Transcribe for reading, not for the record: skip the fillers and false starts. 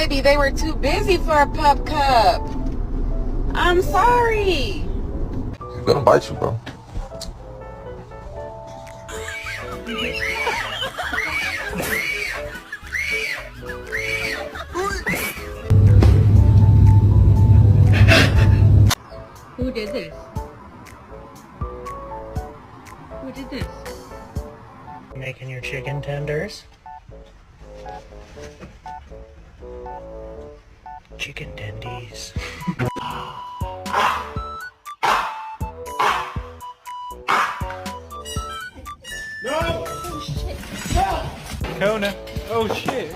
baby. They were too busy for a pup cup. I'm sorry. He's gonna bite you, bro. Who did this? Who did this? Making your chicken tenders? Chicken tendies. No! Oh shit! No! Kona! Oh shit!